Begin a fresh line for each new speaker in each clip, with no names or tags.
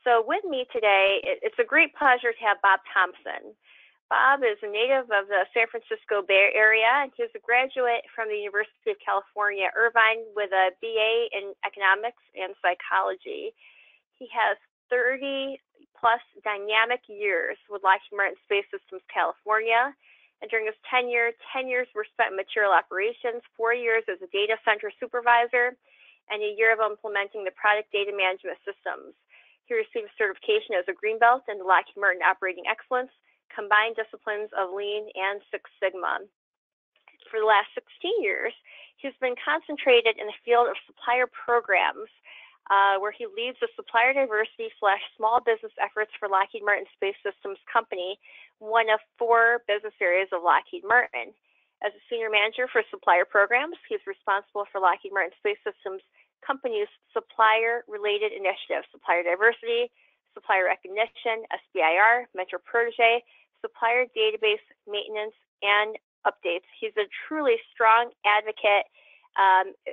So with me today, it's a great pleasure to have Bob Thompson. Bob is a native of the San Francisco Bay Area, and he's a graduate from the University of California, Irvine, with a BA in economics and psychology. He has 30-plus dynamic years with Lockheed Martin Space Systems, California. And during his tenure, 10 years were spent in material operations, 4 years as a data center supervisor, and a year of implementing the product data management systems. He received certification as a Greenbelt in the Lockheed Martin Operating Excellence, combined disciplines of Lean and Six Sigma. For the last 16 years, he's been concentrated in the field of supplier programs, where he leads the supplier diversity / small business efforts for Lockheed Martin Space Systems Company, one of 4 business areas of Lockheed Martin. As a senior manager for supplier programs, he's responsible for Lockheed Martin Space Systems Company's supplier-related initiatives: supplier diversity, supplier recognition, SBIR, mentor protege, supplier database maintenance, and updates. He's a truly strong advocate,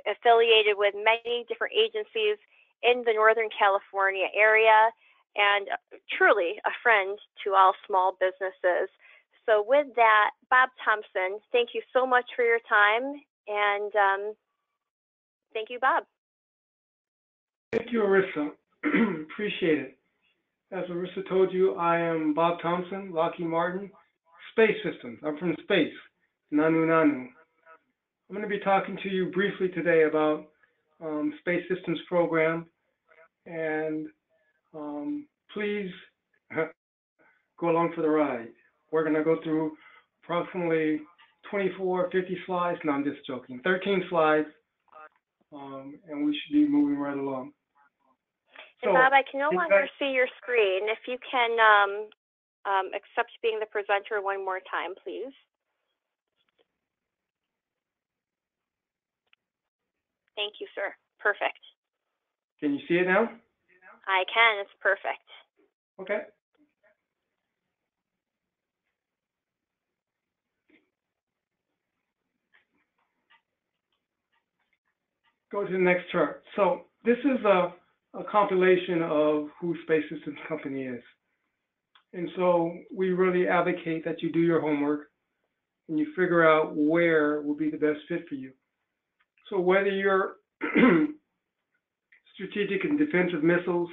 affiliated with many different agencies in the Northern California area, and truly a friend to all small businesses. So with that, Bob Thompson, thank you so much for your time, and thank you, Bob.
Thank you, Arissa. Appreciate it. As Arissa told you, I am Bob Thompson, Lockheed Martin Space Systems. I'm from space, Nanu Nanu. I'm going to be talking to you briefly today about Space Systems program, and please go along for the ride. We're going to go through approximately 24, 50 slides. No, I'm just joking. 13 slides, and we should be moving right along.
And Bob, I can no longer see your screen. If you can accept being the presenter one more time, please. Thank you, sir. Perfect.
Can you see it now?
I can. It's perfect.
Okay. Go to the next chart. So this is a compilation of who Space Systems Company is. And so we really advocate that you do your homework and you figure out where will be the best fit for you. So whether you're strategic and defensive missiles,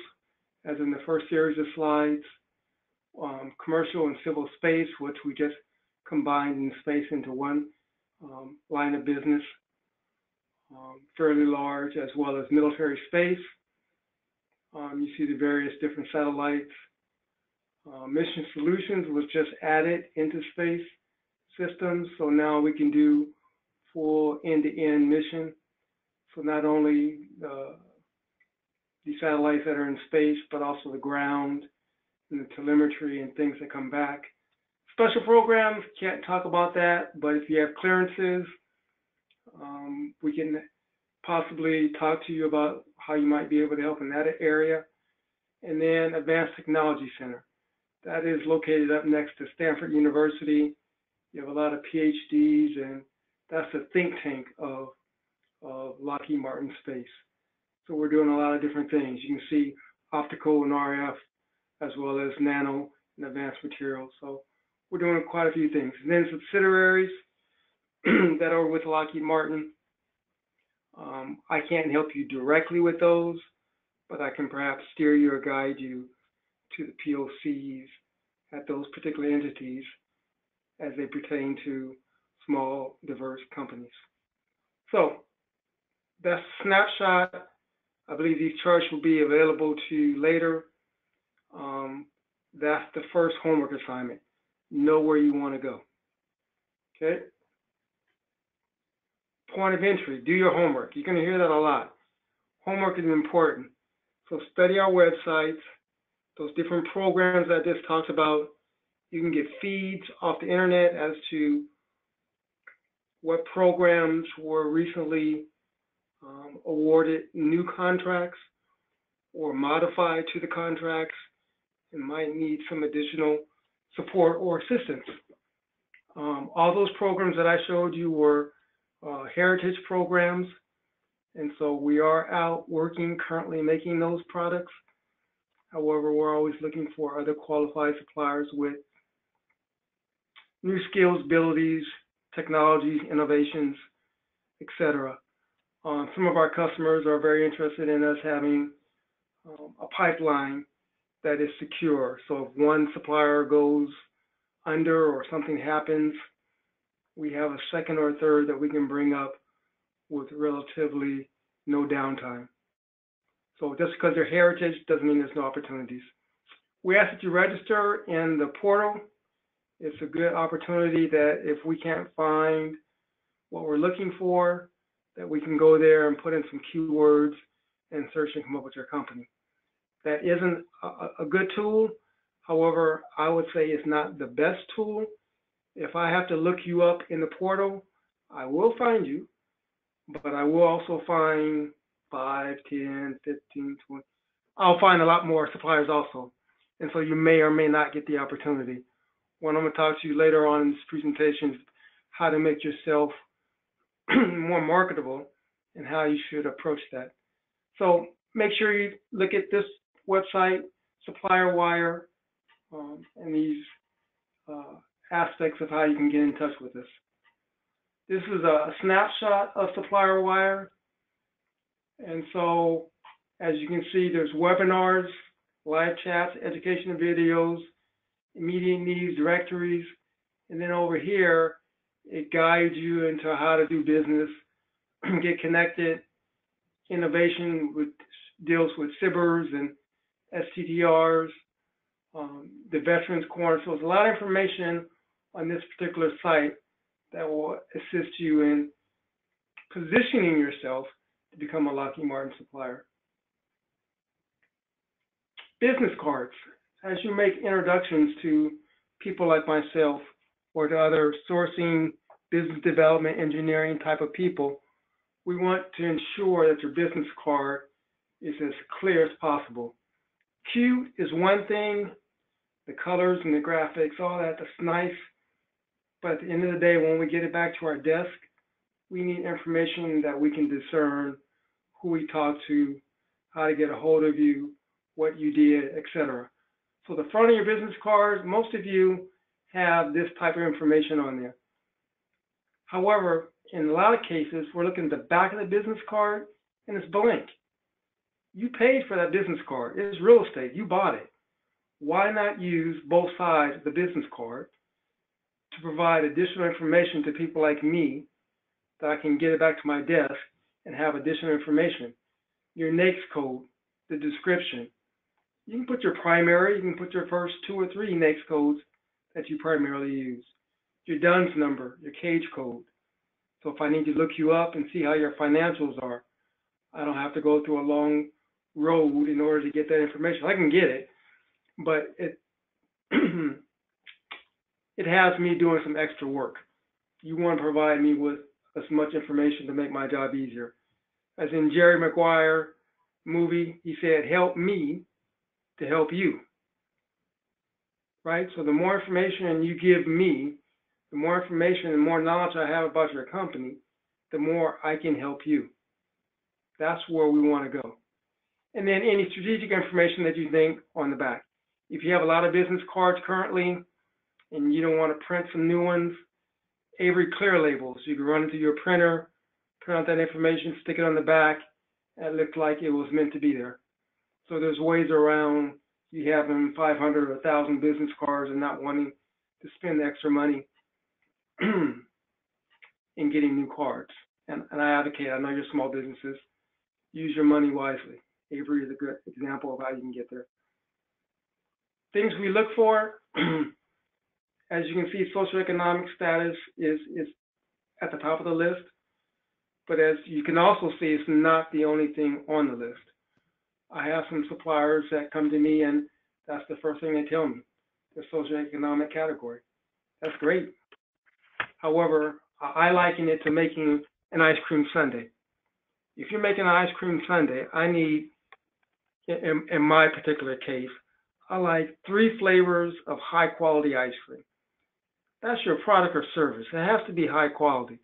as in the first series of slides, commercial and civil space, which we just combined in space into one line of business, fairly large, as well as military space. You see the various different satellites. Mission Solutions was just added into Space Systems, so now we can do full end-to-end mission. So not only the satellites that are in space, but also the ground and the telemetry and things that come back. Special programs, can't talk about that, but if you have clearances, we can possibly talk to you about how you might be able to help in that area. And then Advanced Technology Center. That is located up next to Stanford University. You have a lot of PhDs, and that's a think tank of Lockheed Martin Space. So we're doing a lot of different things. You can see optical and RF, as well as nano and advanced materials. So we're doing quite a few things. And then subsidiaries that are with Lockheed Martin. I can't help you directly with those, but I can perhaps steer you or guide you to the POCs at those particular entities as they pertain to small, diverse companies. So that's a snapshot. I believe these charts will be available to you later. That's the first homework assignment. Know where you want to go. Okay? Point of entry, do your homework. You're going to hear that a lot. Homework is important. So study our websites, those different programs I just talked about. You can get feeds off the internet as to what programs were recently awarded new contracts or modified to the contracts and might need some additional support or assistance. All those programs that I showed you were heritage programs, and so we are out working currently making those products. However, we're always looking for other qualified suppliers with new skills, abilities, technologies, innovations, etc. Some of our customers are very interested in us having a pipeline that is secure. So if one supplier goes under or something happens, we have a second or a third that we can bring up with relatively no downtime. So just because they're heritage doesn't mean there's no opportunities. We ask that you register in the portal. It's a good opportunity that if we can't find what we're looking for, that we can go there and put in some keywords and search and come up with your company. That isn't a good tool. However, I would say it's not the best tool. If I have to look you up in the portal, I will find you, but I will also find 5, 10, 15, 20. I'll find a lot more suppliers also. And so you may or may not get the opportunity. When I'm going to talk to you later on in this presentation, how to make yourself more marketable and how you should approach that. So make sure you look at this website, Supplier Wire, and these aspects of how you can get in touch with us. This is a snapshot of Supplier Wire. And so, as you can see, there's webinars, live chats, educational videos, immediate needs, directories, and then over here, it guides you into how to do business, get connected, innovation with deals with SIBRs and STTRs, the Veterans Corner. So there's a lot of information on this particular site that will assist you in positioning yourself to become a Lockheed Martin supplier. Business cards. As you make introductions to people like myself or to other sourcing, business development, engineering type of people, we want to ensure that your business card is as clear as possible. Cute is one thing, the colors and the graphics, all that's nice, but at the end of the day, when we get it back to our desk, we need information that we can discern who we talked to, how to get a hold of you, what you did, etc. So the front of your business card, most of you have this type of information on there. However, in a lot of cases, we're looking at the back of the business card and it's blank. You paid for that business card. It's real estate. You bought it. Why not use both sides of the business card to provide additional information to people like me that I can get it back to my desk and have additional information? Your NAICS code, the description. You can put your primary, you can put your first 2 or 3 NAICS codes that you primarily use. Your DUNS number, your cage code. So if I need to look you up and see how your financials are, I don't have to go through a long road in order to get that information. I can get it, but it it has me doing some extra work. You want to provide me with as much information to make my job easier. As in Jerry Maguire movie, he said, help me to help you, right? So the more information you give me, the more information and more knowledge I have about your company, the more I can help you. That's where we want to go. And then any strategic information that you think on the back. If you have a lot of business cards currently and you don't want to print some new ones, Avery clear labels. You can run it through your printer, print out that information, stick it on the back, and it looked like it was meant to be there. So there's ways around you having 500 or 1,000 business cards and not wanting to spend the extra money in getting new cards. And I advocate, I know you're small businesses, use your money wisely. Avery is a good example of how you can get there. Things we look for, as you can see, socioeconomic status is at the top of the list. But as you can also see, it's not the only thing on the list. I have some suppliers that come to me and that's the first thing they tell me, the socioeconomic category. That's great. However, I liken it to making an ice cream sundae. If you're making an ice cream sundae, I need, in my particular case, I like 3 flavors of high quality ice cream. That's your product or service. It has to be high quality.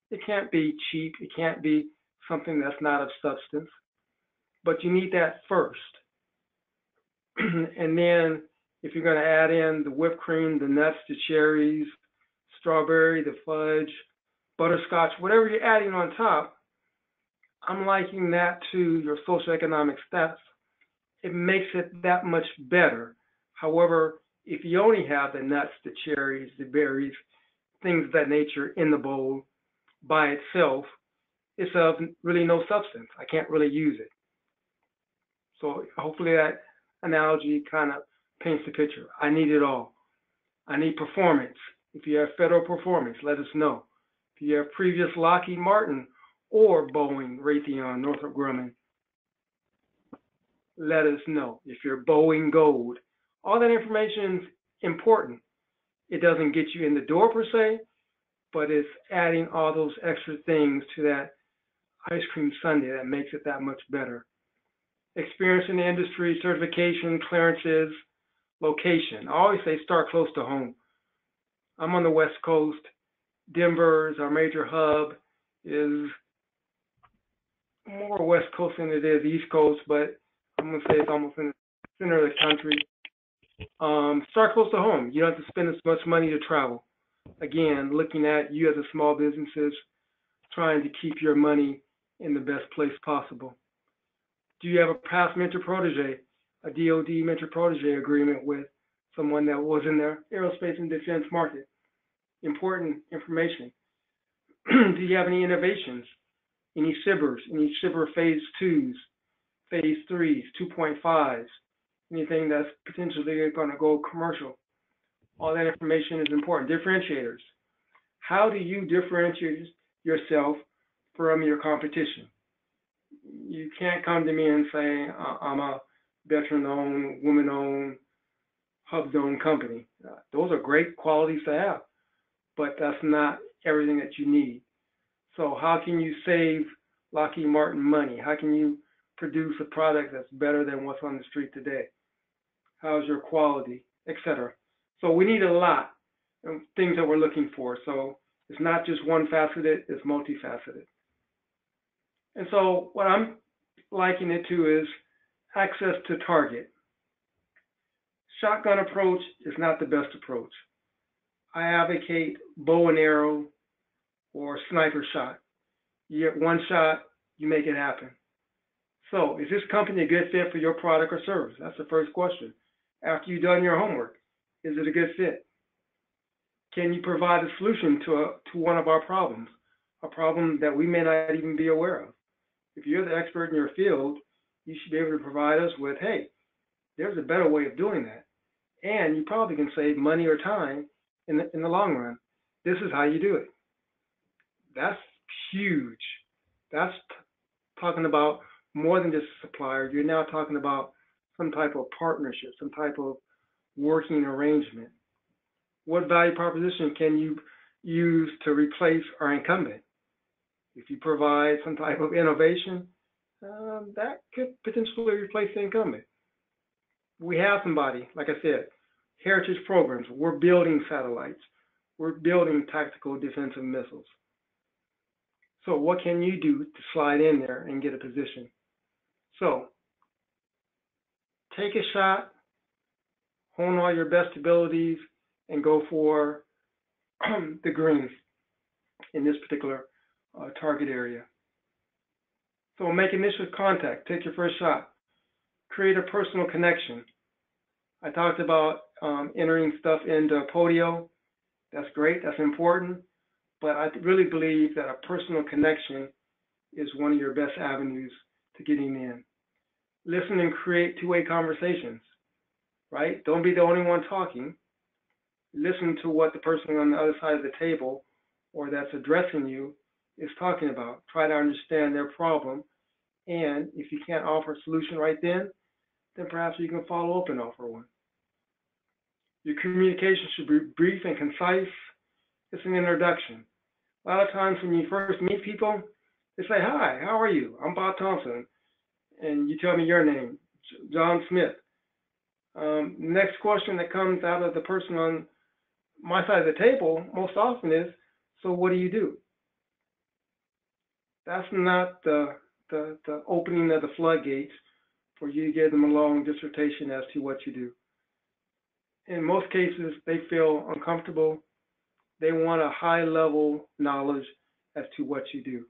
It can't be cheap. It can't be something that's not of substance. But you need that first. And then if you're going to add in the whipped cream, the nuts, the cherries, strawberry, the fudge, butterscotch, whatever you're adding on top, I'm liking that to your socioeconomic status. It makes it that much better. However, if you only have the nuts, the cherries, the berries, things of that nature in the bowl by itself, it's of really no substance. I can't really use it. So hopefully that analogy kind of paints the picture. I need it all. I need performance. If you have federal performance, let us know. If you have previous Lockheed Martin or Boeing, Raytheon, Northrop Grumman, let us know. If you're Boeing Gold, all that information is important. It doesn't get you in the door per se, but it's adding all those extra things to that ice cream sundae that makes it that much better. Experience in the industry, certification, clearances, location. I always say start close to home. I'm on the West Coast. Denver is our major hub, is more West Coast than it is East Coast, but I'm going to say it's almost in the center of the country. Start close to home. You don't have to spend as much money to travel. Again, looking at you as a small businesses, trying to keep your money in the best place possible. Do you have a past mentor protege, a DoD mentor protege agreement with someone that was in the aerospace and defense market? Important information. Do you have any innovations? Any SIBRs, any SIBR phase 2s, phase 3s, 2.5s, anything that's potentially going to go commercial? All that information is important. Differentiators. How do you differentiate yourself from your competition? You can't come to me and say, I'm a veteran-owned, woman-owned, hub-owned company. Those are great qualities to have, but that's not everything that you need. So how can you save Lockheed Martin money? How can you produce a product that's better than what's on the street today? How's your quality, etc. So we need a lot of things that we're looking for. So it's not just one faceted, it's multifaceted. And so what I'm liking it to is access to target. Shotgun approach is not the best approach. I advocate bow and arrow or sniper shot. You get one shot, you make it happen. So is this company a good fit for your product or service? That's the first question. After you've done your homework, is it a good fit? Can you provide a solution to one of our problems, a problem that we may not even be aware of? If you're the expert in your field, you should be able to provide us with, hey, there's a better way of doing that. And you probably can save money or time in the long run. This is how you do it. That's huge. That's talking about more than just a supplier. You're now talking about some type of partnership, some type of working arrangement. What value proposition can you use to replace our incumbent? If you provide some type of innovation, that could potentially replace the incumbent. We have somebody, like I said, heritage programs. We're building satellites. We're building tactical defensive missiles. So what can you do to slide in there and get a position? So take a shot, hone all your best abilities, and go for the green in this particular target area. So make initial contact, take your first shot, create a personal connection. I talked about entering stuff into Podio. That's great, that's important, but I really believe that a personal connection is one of your best avenues to getting in. Listen and create two-way conversations, right? Don't be the only one talking. Listen to what the person on the other side of the table or that's addressing you is talking about. Try to understand their problem, and if you can't offer a solution right then perhaps you can follow up and offer one. Your communication should be brief and concise. It's an introduction. A lot of times when you first meet people, they say, hi, how are you? I'm Bob Thompson. And you tell me your name, John Smith. Next question that comes out of the person on my side of the table most often is, so what do you do? That's not the opening of the floodgates for you to give them a long dissertation as to what you do. In most cases, they feel uncomfortable. They want a high level knowledge as to what you do.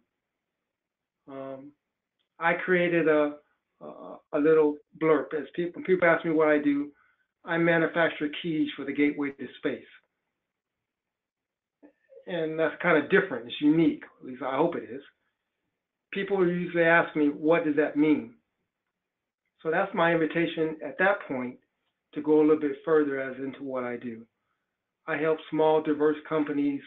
I created a little blurb. When people ask me what I do, I manufacture keys for the gateway to space. And that's kind of different. It's unique. At least I hope it is. People usually ask me, what does that mean? So that's my invitation at that point to go a little bit further as into what I do. I help small, diverse companies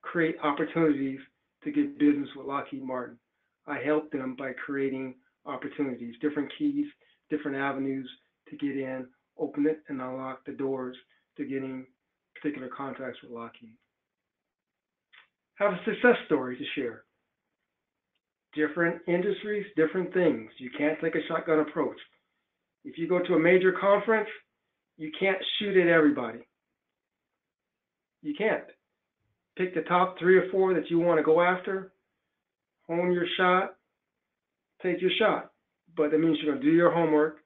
create opportunities to get business with Lockheed Martin. I help them by creating opportunities, different keys, different avenues to get in, open it, and unlock the doors to getting particular contracts with Lockheed. Have a success story to share. Different industries, different things. You can't take a shotgun approach. If you go to a major conference, you can't shoot at everybody. You can't. Pick the top 3 or 4 that you want to go after, hone your shot, take your shot. But that means you're going to do your homework.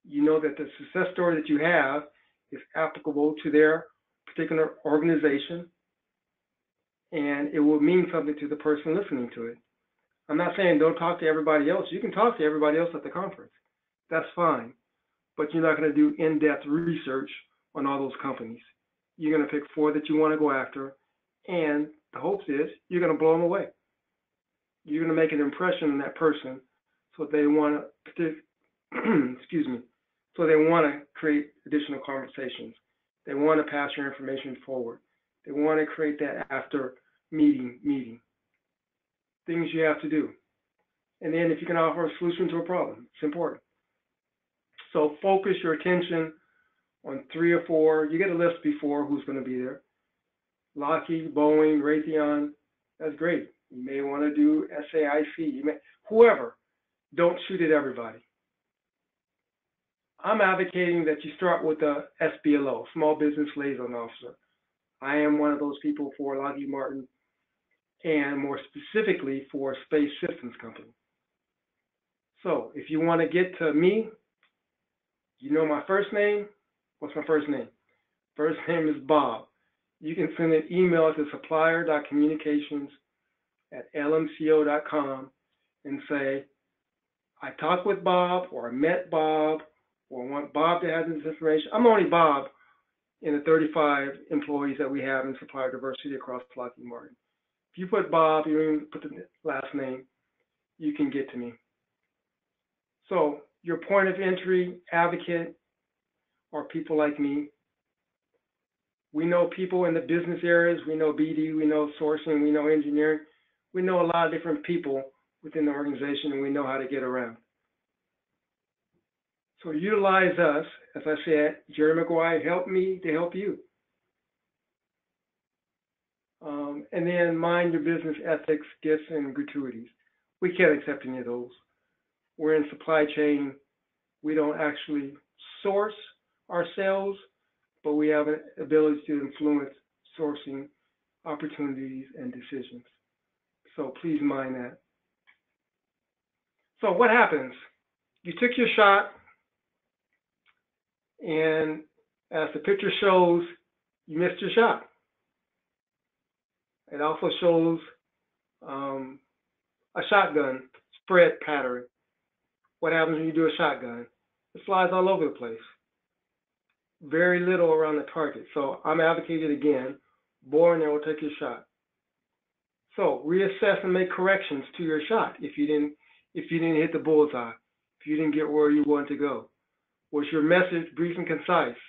You know that the success story that you have is applicable to their particular organization, and it will mean something to the person listening to it. I'm not saying don't talk to everybody else. You can talk to everybody else at the conference. That's fine. But you're not going to do in-depth research on all those companies. You're going to pick 4 that you want to go after, and the hopes is you're going to blow them away. You're going to make an impression on that person so they want to, excuse me, so they want to create additional conversations. They want to pass your information forward. They want to create that after meeting. Things you have to do. And then if you can offer a solution to a problem, it's important. So focus your attention on 3 or 4. You get a list before who's going to be there. Lockheed, Boeing, Raytheon, that's great. You may want to do SAIC, whoever. Don't shoot at everybody. I'm advocating that you start with the SBLO, Small Business Liaison Officer. I am one of those people for Lockheed Martin, and more specifically for a space systems company. So if you want to get to me, you know my first name. What's my first name? First name is Bob. You can send an email to supplier.communications@lmco.com and say, I talked with Bob, or I met Bob, or I want Bob to have this information. I'm only Bob in the 35 employees that we have in supplier diversity across Lockheed Martin. If you put Bob, you don't even put the last name, you can get to me. So your point of entry advocate are people like me. We know people in the business areas. We know BD, we know sourcing, we know engineering. We know a lot of different people within the organization, and we know how to get around. So utilize us. As I said, Jerry McGuire helped me to help you. And then mind your business ethics, gifts, and gratuities. We can't accept any of those. We're in supply chain. We don't actually source ourselves, but we have an ability to influence sourcing opportunities and decisions. So please mind that. So what happens? You took your shot, and as the picture shows, you missed your shot. It also shows a shotgun spread pattern. What happens when you do a shotgun? It flies all over the place. Very little around the target. So I'm advocating again, bore in there will take your shot. So reassess and make corrections to your shot if you didn't hit the bullseye, if you didn't get where you want to go. Was your message brief and concise?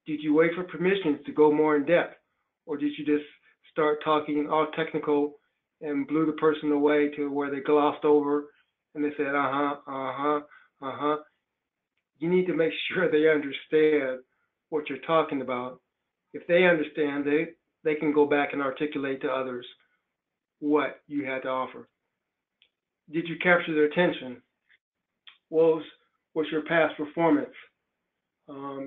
Did you wait for permissions to go more in depth? Or did you just start talking all technical and blew the person away to where they glossed over and they said, You need to make sure they understand what you're talking about. If they understand, they can go back and articulate to others what you had to offer. Did you capture their attention? What was your past performance?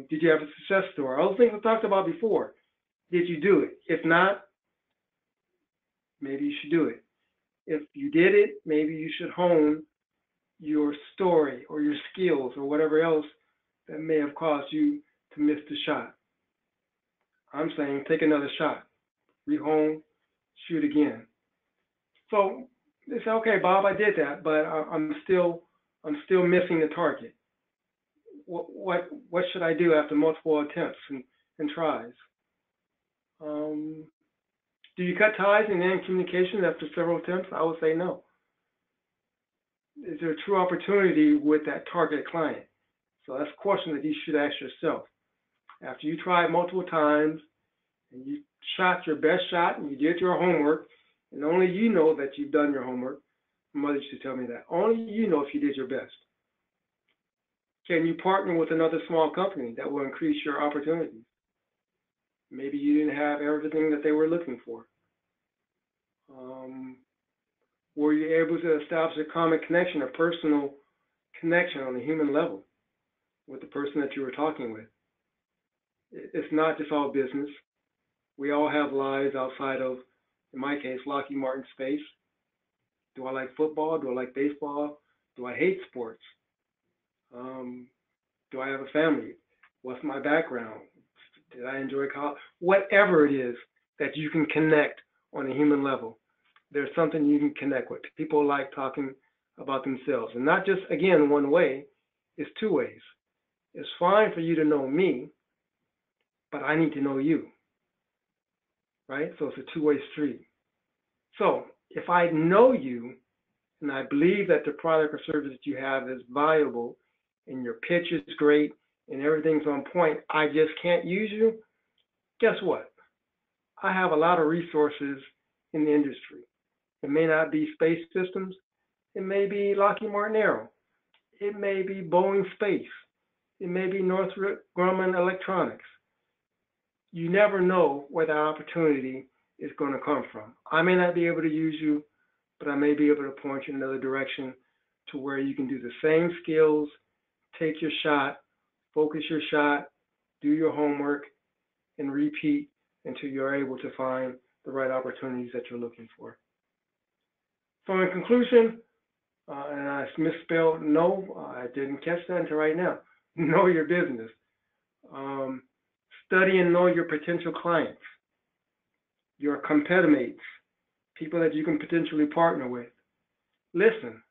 Did you have a success story? All those things I talked about before. Did you do it? If not, maybe you should do it. If you did it, maybe you should hone your story or your skills or whatever else that may have caused you to miss the shot. I'm saying take another shot, rehome, shoot again. So they say, okay, Bob, I did that, but I'm still missing the target. What should I do after multiple attempts and tries? Um, do you cut ties and end communication after several attempts? I would say no. Is there a true opportunity with that target client? So that's a question that you should ask yourself. After you tried multiple times and you shot your best shot and you did your homework, and only you know that you've done your homework. My mother used to tell me that. Only you know if you did your best. Can you partner with another small company that will increase your opportunities? Maybe you didn't have everything that they were looking for. Um, were you able to establish a common connection, a personal connection on a human level with the person that you were talking with? It's not just all business. We all have lives outside of, in my case, Lockheed Martin space. Do I like football? Do I like baseball? Do I hate sports? Do I have a family? What's my background? Did I enjoy college? Whatever it is that you can connect on a human level, there's something you can connect with. People like talking about themselves, and not just, again, one way, it's two ways. It's fine for you to know me, but I need to know you, right? So it's a two-way street. So if I know you and I believe that the product or service that you have is valuable and your pitch is great and everything's on point, I just can't use you, guess what? I have a lot of resources in the industry. It may not be space systems. It may be Lockheed Martin Aero. It may be Boeing Space. It may be Northrop Grumman Electronics. You never know where that opportunity is going to come from. I may not be able to use you, but I may be able to point you in another direction to where you can do the same skills, take your shot, focus your shot, do your homework, and repeat until you're able to find the right opportunities that you're looking for. So in conclusion, and I misspelled no, I didn't catch that until right now. Know your business. Study and know your potential clients, your competitors, people that you can potentially partner with. Listen.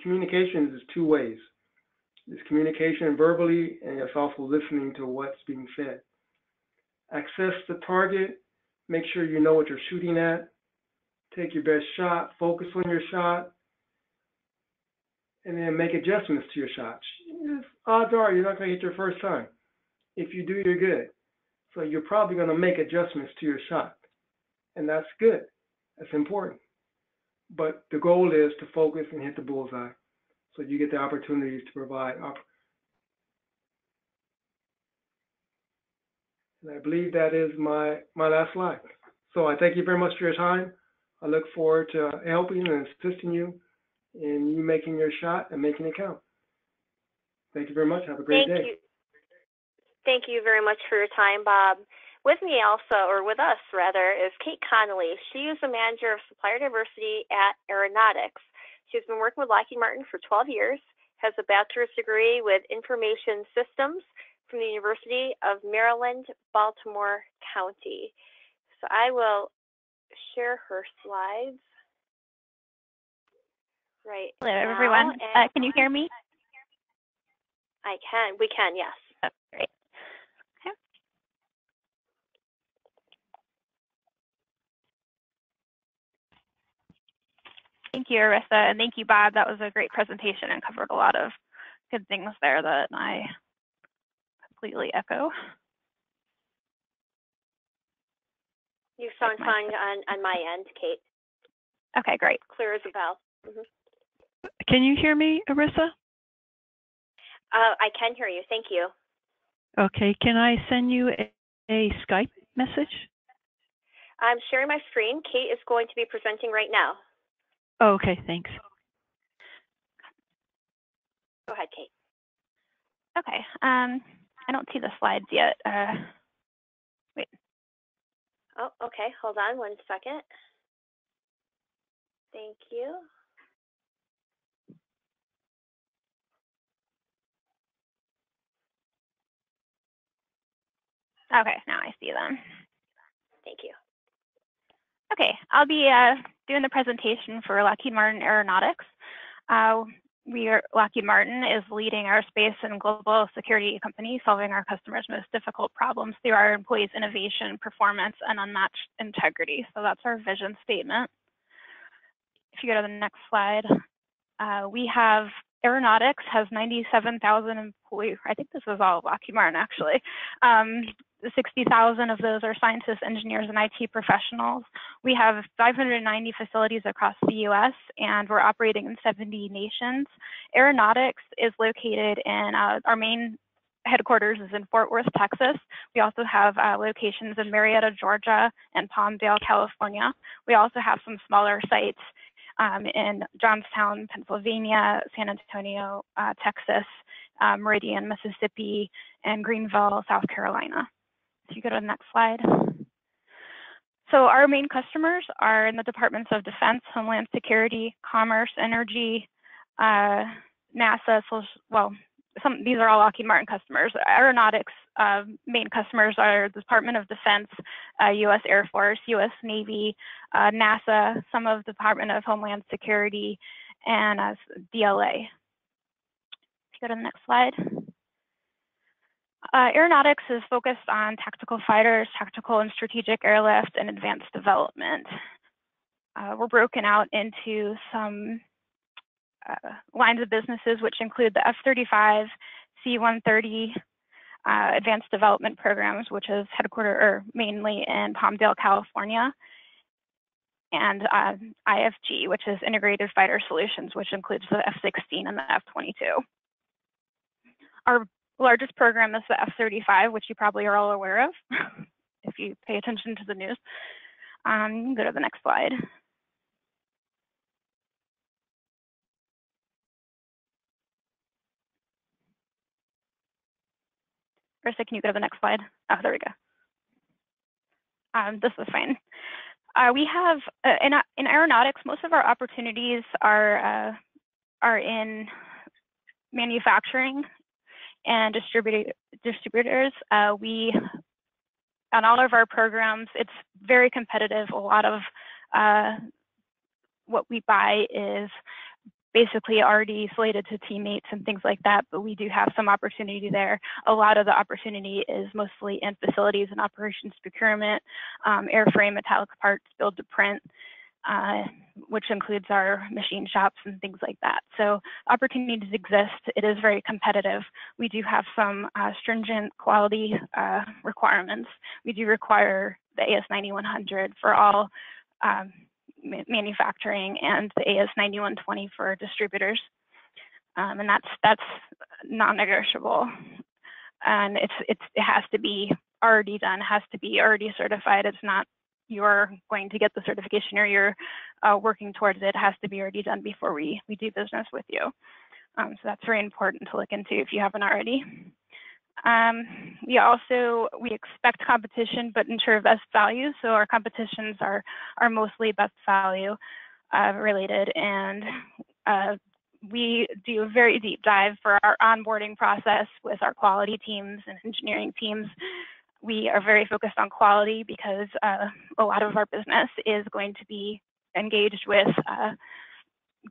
Communication is two ways. It's communication verbally, and it's also listening to what's being said. Access the target. Make sure you know what you're shooting at. Take your best shot. Focus on your shot. And then make adjustments to your shots. Odds are you're not going to hit your first time. If you do, you're good. So you're probably going to make adjustments to your shot. And that's good. That's important. But the goal is to focus and hit the bullseye so you get the opportunities to provide. And I believe that is my last slide. So I thank you very much for your time. I look forward to helping and assisting you in you making your shot and making it count. Thank you very much. Have a great day.
Thank you very much for your time, Bob. With me also, or with us rather, is Kate Connolly. She is the manager of supplier diversity at Aeronautics. She's been working with Lockheed Martin for 12 years, has a bachelor's degree with information systems from the University of Maryland, Baltimore County. So I will share her slides right
Hello,
now.
everyone. Can you hear me?
I can. We can, yes.
Oh, great. Okay. Thank you, Arissa, and thank you, Bob. That was a great presentation and covered a lot of good things there that I completely echo.
You sound fine on my end, Kate.
Okay, great.
Clear as a bell.
Can you hear me, Arissa?
I can hear you. Thank you.
Okay. Can I send you a Skype message?
I'm sharing my screen. Kate is going to be presenting right now.
Oh, okay. Thanks.
Go ahead, Kate.
Okay. I don't see the slides yet. Wait.
Oh, okay. Hold on 1 second. Thank you.
Okay, now I see them.
Thank you.
Okay, I'll be doing the presentation for Lockheed Martin Aeronautics. Lockheed Martin is leading aerospace and global security company, solving our customers' most difficult problems through our employees' innovation, performance, and unmatched integrity. So that's our vision statement. If you go to the next slide, we have aeronautics has 97,000 employees. I think this is all of Lockheed Martin, actually. 60,000 of those are scientists, engineers, and IT professionals. We have 590 facilities across the US, and we're operating in 70 nations. Aeronautics is located in, our main headquarters is in Fort Worth, Texas. We also have locations in Marietta, Georgia, and Palmdale, California. We also have some smaller sites in Johnstown, Pennsylvania, San Antonio, Texas, Meridian, Mississippi, and Greenville, South Carolina. If you go to the next slide. So our main customers are in the Departments of Defense, Homeland Security, Commerce, Energy, NASA, these are all Lockheed Martin customers. Aeronautics main customers are the Department of Defense, U.S. Air Force, U.S. Navy, NASA, some of the Department of Homeland Security, and DLA. Go to the next slide. Aeronautics is focused on tactical fighters, tactical and strategic airlift, and advanced development. We're broken out into some lines of businesses, which include the F-35, C-130, advanced development programs, which is mainly in Palmdale, California, and IFG, which is Integrated Fighter Solutions, which includes the F-16 and the F-22. Our largest program is the F-35, which you probably are all aware of if you pay attention to the news. Go to the next slide. Marissa, can you go to the next slide? Oh, there we go. This is fine. We have, in aeronautics, most of our opportunities are in manufacturing and distributors. On all of our programs, it's very competitive. A lot of what we buy is basically already slated to teammates and things like that, but we do have some opportunity there. A lot of the opportunity is mostly in facilities and operations procurement, airframe, metallic parts, build to print, which includes our machine shops and things like that. So opportunities exist. It is very competitive. We do have some stringent quality requirements. We do require the AS9100 for all manufacturing and the AS9120 for distributors, and that's non-negotiable. And it has to be already done, has to be already certified. It's not you're going to get the certification or you're working towards it. It has to be already done before we do business with you. So that's very important to look into if you haven't already. We expect competition, but ensure best value. So our competitions are mostly best value related, and we do a very deep dive for our onboarding process with our quality teams and engineering teams. We are very focused on quality because a lot of our business is going to be engaged with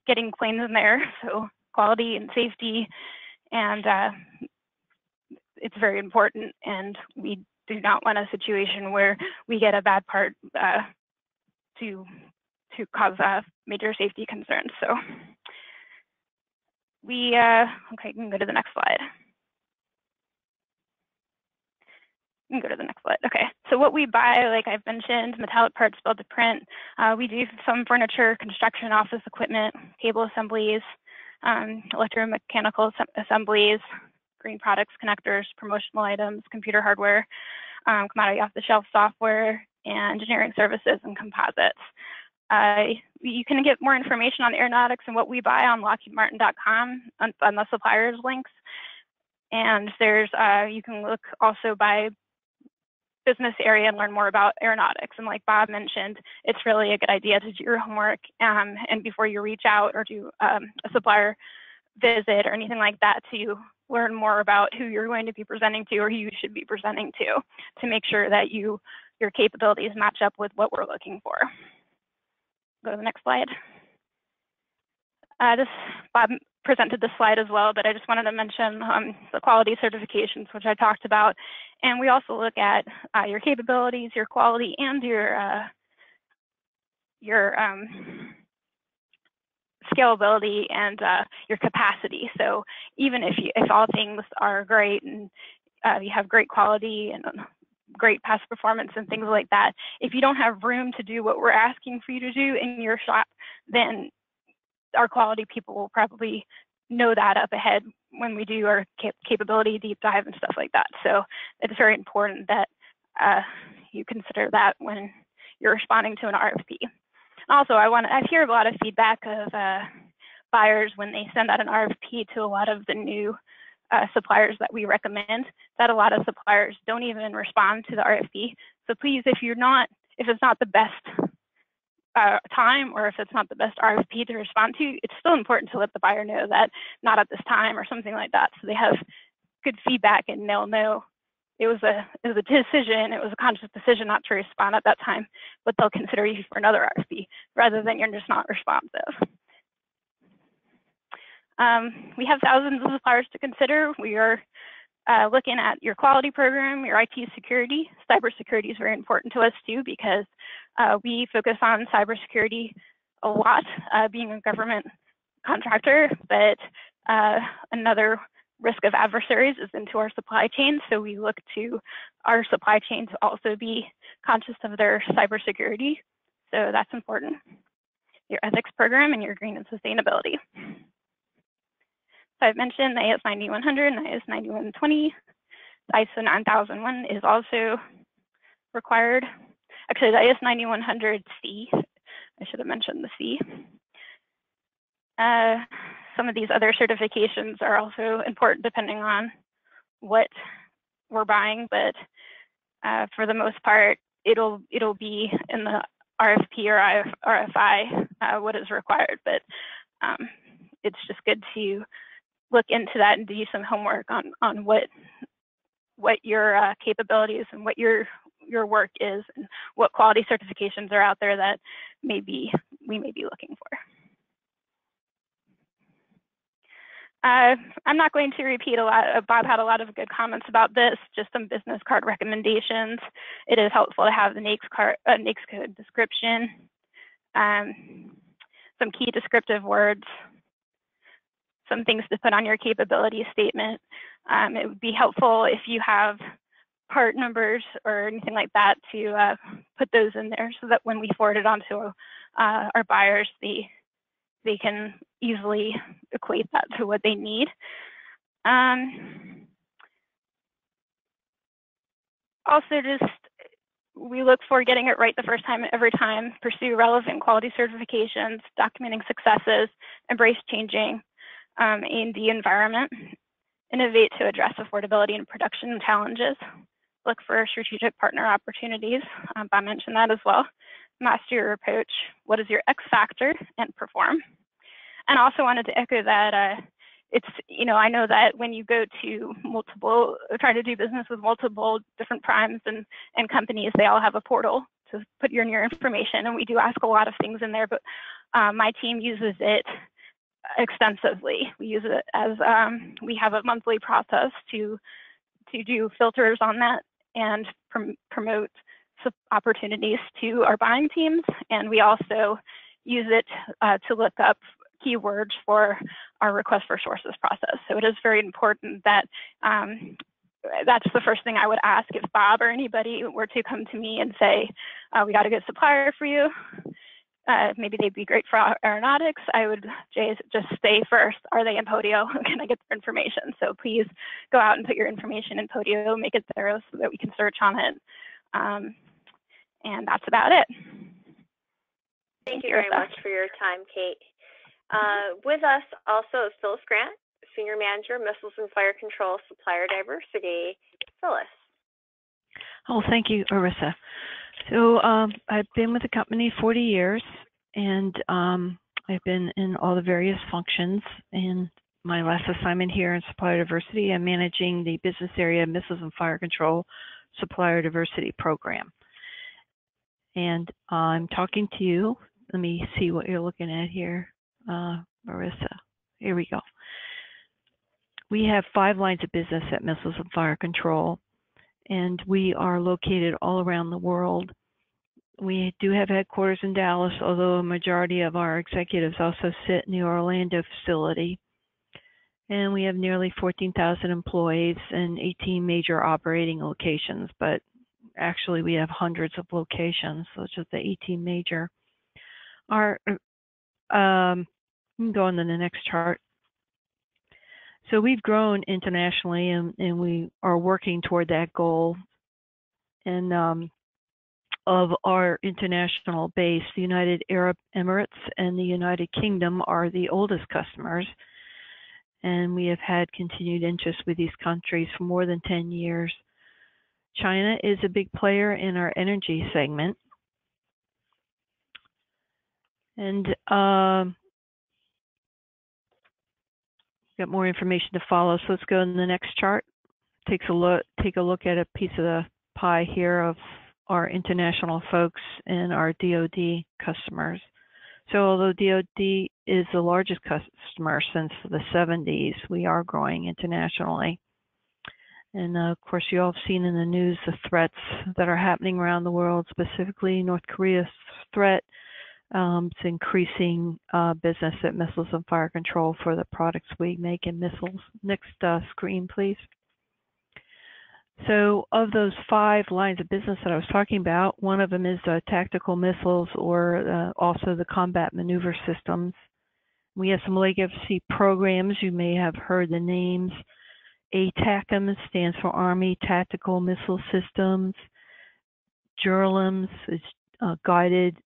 getting planes in there. So quality and safety, and it's very important, and we do not want a situation where we get a bad part to cause major safety concerns. So we, okay, you can go to the next slide. You can go to the next slide. Okay, so what we buy, like I've mentioned, metallic parts, build to print. We do some furniture, construction, office equipment, cable assemblies, electromechanical assemblies, green products, connectors, promotional items, computer hardware, commodity off-the-shelf software, and engineering services and composites. You can get more information on aeronautics and what we buy on lockheedmartin.com on the suppliers links. And there's, you can look also by business area and learn more about aeronautics. And like Bob mentioned, it's really a good idea to do your homework and before you reach out or do a supplier visit or anything like that, to learn more about who you're going to be presenting to or who you should be presenting to make sure that your capabilities match up with what we're looking for. Go to the next slide. Bob presented this slide as well, but I just wanted to mention the quality certifications, which I talked about. And we also look at your capabilities, your quality, and your scalability and your capacity. So even if all things are great and you have great quality and great past performance and things like that, if you don't have room to do what we're asking for you to do in your shop, then our quality people will probably know that up ahead when we do our capability deep dive and stuff like that. So it's very important that you consider that when you're responding to an RFP. Also, I hear a lot of feedback of buyers when they send out an RFP to a lot of the new suppliers that we recommend, that a lot of suppliers don't even respond to the RFP. So please, if it's not the best time, or if it's not the best RFP to respond to, it's still important to let the buyer know that not at this time or something like that, so they have good feedback and they'll know it was a decision, it was a conscious decision not to respond at that time, but they'll consider you for another RFP rather than you're just not responsive. We have thousands of suppliers to consider. We are looking at your quality program, your IT security. Cybersecurity is very important to us too, because we focus on cybersecurity a lot, being a government contractor, but another risk of adversaries is into our supply chain. So we look to our supply chain to also be conscious of their cybersecurity. So that's important. Your ethics program and your green and sustainability. So I've mentioned the AS 9100 and the AS 9120. The ISO 9001 is also required. Actually, the AS 9100C, I should have mentioned the C. Some of these other certifications are also important depending on what we're buying, but for the most part, it'll be in the RFP or RFI what is required, but it's just good to look into that and do some homework on what your capabilities and what your work is and what quality certifications are out there that we may be looking for. I'm not going to repeat a lot. Bob had a lot of good comments about this, just some business card recommendations. It is helpful to have the NAICS code description, some key descriptive words, some things to put on your capability statement. It would be helpful if you have part numbers or anything like that to put those in there so that when we forward it on to our buyers, they can easily equate that to what they need. Also, we look for getting it right the first time every time, pursue relevant quality certifications, documenting successes, embrace changing A&D environment, innovate to address affordability and production challenges, look for strategic partner opportunities. Bob mentioned that as well. Master your approach, what is your X factor, and perform. And also wanted to echo that it's, I know that when you go to try to do business with multiple different primes and companies, they all have a portal to put in your information, and we do ask a lot of things in there, but my team uses it extensively. We use it as, we have a monthly process to do filters on that and promote opportunities to our buying teams. And we also use it to look up keywords for our request for sources process. So it is very important that that's the first thing I would ask if Bob or anybody were to come to me and say, we got a good supplier for you. Maybe they'd be great for aeronautics. I would just say first, are they in Podio? Can I get their information? So please go out and put your information in Podio, make it thorough so that we can search on it. And that's about it.
Thank you very much for your time, Kate. With us also is Phyllis Grant, Senior Manager, Missiles and Fire Control, Supplier Diversity. Phyllis.
Oh, thank you, Arissa. So I've been with the company 40 years, and I've been in all the various functions, and my last assignment here in supplier diversity. I'm managing the business area missiles and fire control supplier diversity program. And I'm talking to you. Let me see what you're looking at here, Marissa. Here we go. We have 5 lines of business at Missiles and Fire Control, and we are located all around the world. We do have headquarters in Dallas, although a majority of our executives also sit in the Orlando facility. And we have nearly 14,000 employees and 18 major operating locations, but actually we have hundreds of locations, so it's just the 18 major. Our, we can go on to the next chart. So we've grown internationally, and we are working toward that goal. And of our international base, the United Arab Emirates and the United Kingdom are the oldest customers. And we have had continued interest with these countries for more than 10 years. China is a big player in our energy segment. And got more information to follow, so let's go to the next chart. Take a look at a piece of the pie here of our international folks and our DoD customers. So although DoD is the largest customer since the 70s, we are growing internationally. And of course, you all have seen in the news the threats that are happening around the world, specifically North Korea's threat. It's increasing business at Missiles and Fire Control for the products we make in missiles. Next screen, please. So of those 5 lines of business that I was talking about, one of them is tactical missiles, or also the combat maneuver systems. We have some legacy programs. You may have heard the names. ATACMS stands for Army Tactical Missile Systems. GERLMS is Guided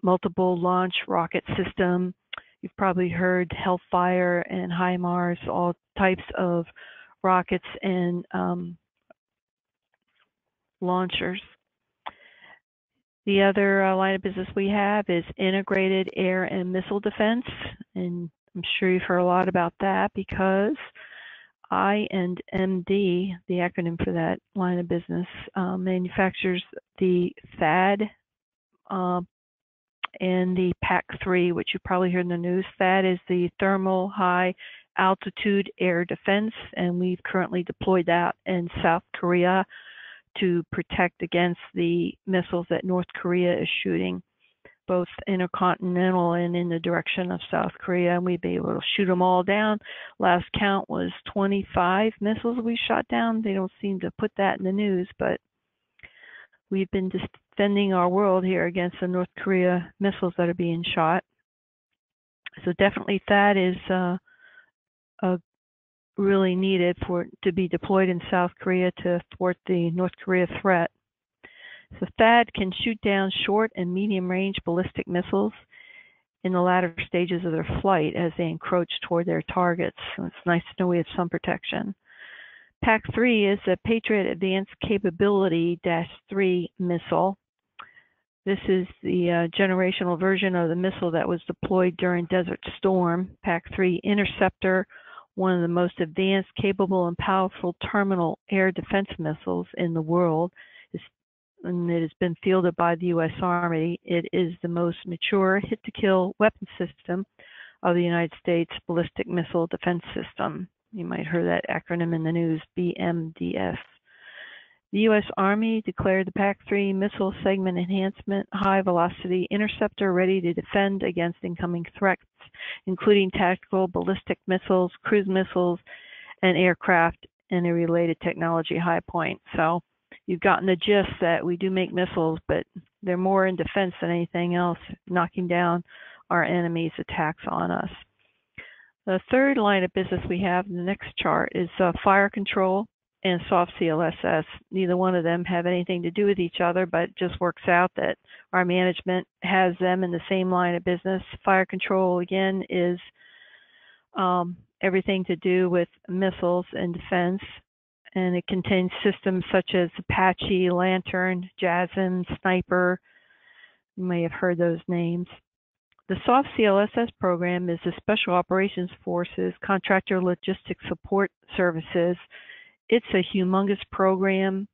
Multiple Launch Rocket System. You've probably heard Hellfire and HIMARS, all types of rockets and launchers. The other line of business we have is integrated air and missile defense, and I'm sure you've heard a lot about that because I&MD, the acronym for that line of business, manufactures the THAAD and the PAC-3, which you probably heard in the news. THAAD is the Thermal High Altitude Air Defense, and we've currently deployed that in South Korea to protect against the missiles that North Korea is shooting, both intercontinental and in the direction of South Korea, and we'd be able to shoot them all down. Last count was 25 missiles we shot down. They don't seem to put that in the news, but we've been defending our world here against the North Korea missiles that are being shot. So definitely that is really needed to be deployed in South Korea to thwart the North Korea threat. So THAAD can shoot down short and medium range ballistic missiles in the latter stages of their flight as they encroach toward their targets. So it's nice to know we have some protection. PAC-3 is a Patriot Advanced Capability -3 missile. This is the generational version of the missile that was deployed during Desert Storm. PAC-3 Interceptor, one of the most advanced, capable, and powerful terminal air defense missiles in the world. And it has been fielded by the U.S. Army. It is the most mature hit-to-kill weapon system of the United States Ballistic Missile Defense System. You might hear that acronym in the news, BMDS. The U.S. Army declared the PAC-3 Missile Segment Enhancement High Velocity Interceptor ready to defend against incoming threats, including tactical ballistic missiles, cruise missiles, and aircraft and a related technology high point. So you've gotten the gist that we do make missiles, but they're more in defense than anything else, knocking down our enemies' attacks on us. The third line of business we have in the next chart is fire control and soft CLSS. Neither one of them have anything to do with each other, but it just works out that our management has them in the same line of business. Fire control, again, is everything to do with missiles and defense, and it contains systems such as Apache, Lantern, JASSM, Sniper. You may have heard those names. The SOF CLSS program is the Special Operations Forces Contractor Logistics Support Services. It's a humongous program.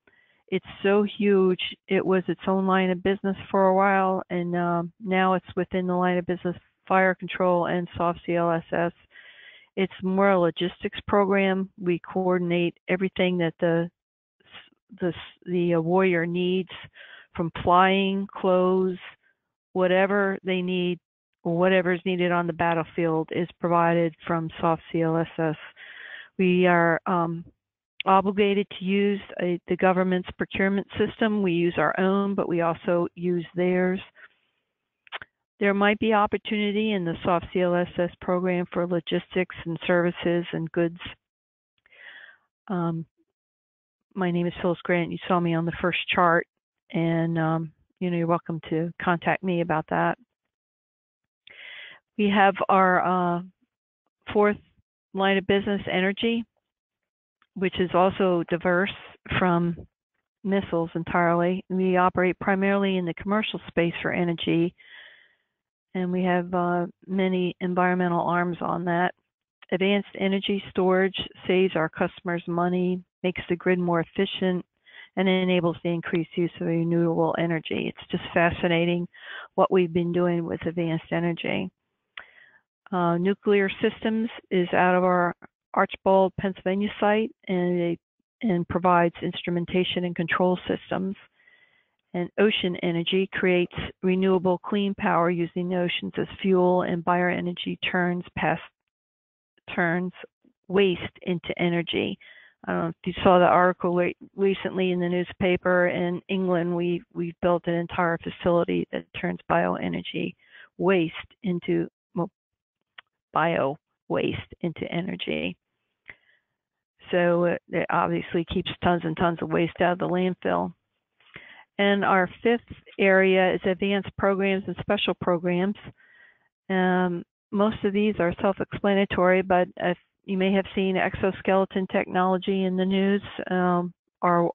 It's so huge. It was its own line of business for a while, and now it's within the line of business fire control and SOF CLSS. It's more a logistics program. We coordinate everything that the warrior needs, from flying, clothes, whatever they need, or whatever is needed on the battlefield is provided from SOF CLSS. We are obligated to use the government's procurement system. We use our own, but we also use theirs. There might be opportunity in the SOF CLSS program for logistics and services and goods. My name is Phyllis Grant. You saw me on the first chart, and you're welcome to contact me about that. We have our fourth line of business, energy, which is also diverse from missiles entirely. We operate primarily in the commercial space for energy, and we have many environmental arms on that. Advanced energy storage saves our customers money, makes the grid more efficient, and enables the increased use of renewable energy. It's just fascinating what we've been doing with advanced energy. Nuclear systems is out of our Archbold, Pennsylvania site, and provides instrumentation and control systems. And ocean energy creates renewable clean power using the oceans as fuel, and bioenergy turns waste into energy. I don't know if you saw the article recently in the newspaper. In England, we've built an entire facility that turns bioenergy waste into bio waste into energy. So it obviously keeps tons and tons of waste out of the landfill. And our fifth area is advanced programs and special programs. Most of these are self-explanatory, but if you may have seen exoskeleton technology in the news. A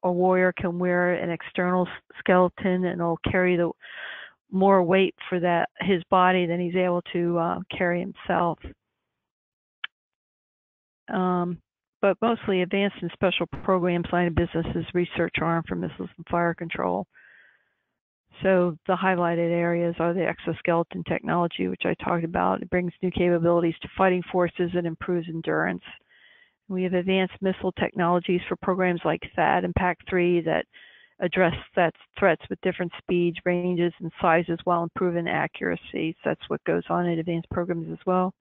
warrior can wear an external skeleton, and it'll carry the more weight for his body than he's able to carry himself. But mostly advanced and special programs line of business is research arm for missiles and fire control. So the highlighted areas are the exoskeleton technology, which I talked about. It brings new capabilities to fighting forces and improves endurance. We have advanced missile technologies for programs like THAAD and PAC-3 that address threats with different speeds, ranges, and sizes while improving accuracy. So that's what goes on in advanced programs as well.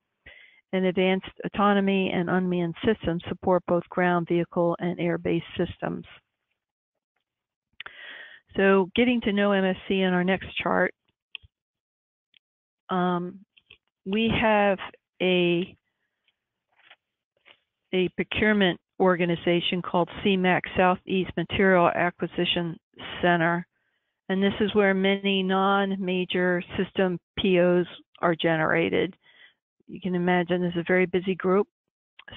And advanced autonomy and unmanned systems support both ground vehicle and air-based systems. So getting to know MFC in our next chart, we have a procurement organization called CMAC, Southeast Material Acquisition Center. And this is where many non-major system POs are generated. You can imagine this is a very busy group,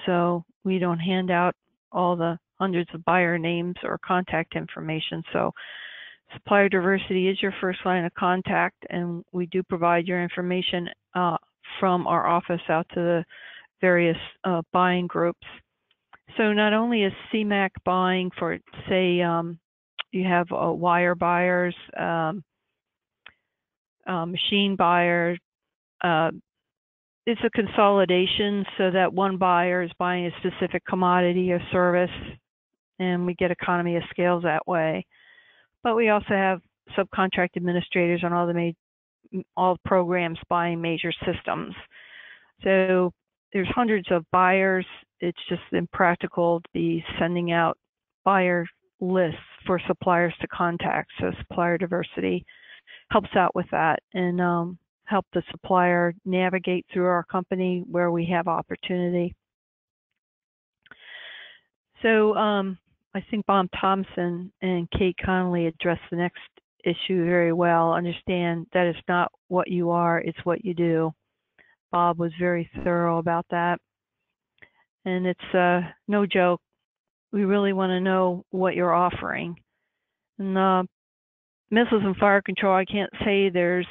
so we don't hand out all the hundreds of buyer names or contact information. So supplier diversity is your first line of contact, and we do provide your information from our office out to the various buying groups. So not only is CMAC buying for, say, you have wire buyers, machine buyers, it's a consolidation so that one buyer is buying a specific commodity or service, and we get economy of scales that way. But we also have subcontract administrators on all programs buying major systems. So there's hundreds of buyers. It's just impractical to be sending out buyer lists for suppliers to contact. So supplier diversity helps out with that and help the supplier navigate through our company where we have opportunity. So I think Bob Thompson and Kate Connolly addressed the next issue very well. Understand that it's not what you are, it's what you do. Bob was very thorough about that. And it's no joke. We really want to know what you're offering. And missiles and fire control, I can't say there's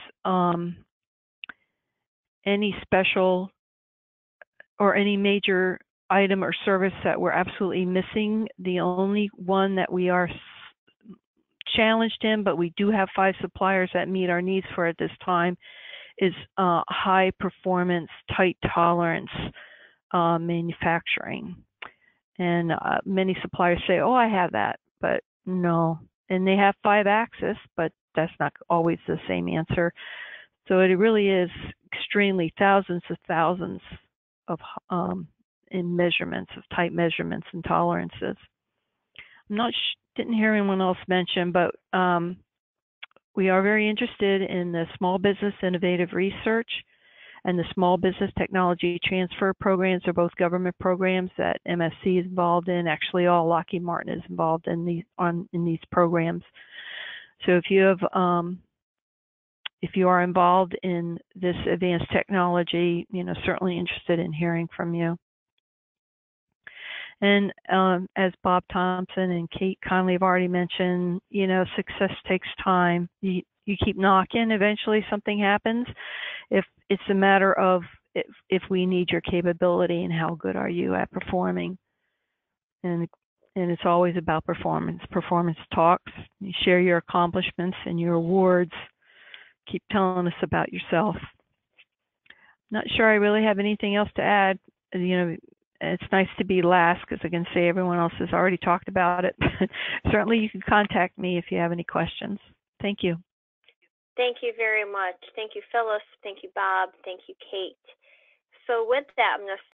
any special or any major item or service that we're absolutely missing. The only one that we are challenged in, but we do have 5 suppliers that meet our needs for at this time, is high performance, tight tolerance manufacturing. And many suppliers say, oh, I have that, but no. And they have 5-axis, but that's not always the same answer. So it really is extremely thousands of in measurements, of type measurements and tolerances. I'm not didn't hear anyone else mention, but we are very interested in the Small Business Innovative Research and the Small Business Technology Transfer programs. Are both government programs that MSC is involved in. Actually, all Lockheed Martin is involved in these programs. So if you have if you are involved in this advanced technology, certainly interested in hearing from you. And as Bob Thompson and Kate Conley have already mentioned, success takes time. You keep knocking, eventually something happens. If it's a matter of if we need your capability and how good are you at performing. And it's always about performance. Performance talks. You share your accomplishments and your awards. Keep telling us about yourself. Not sure I really have anything else to add. It's nice to be last because I can say everyone else has already talked about it. Certainly you can contact me if you have any questions. Thank you.
Thank you very much. Thank you, Phyllis. Thank you, Bob. Thank you, Kate. So with that, I'm going to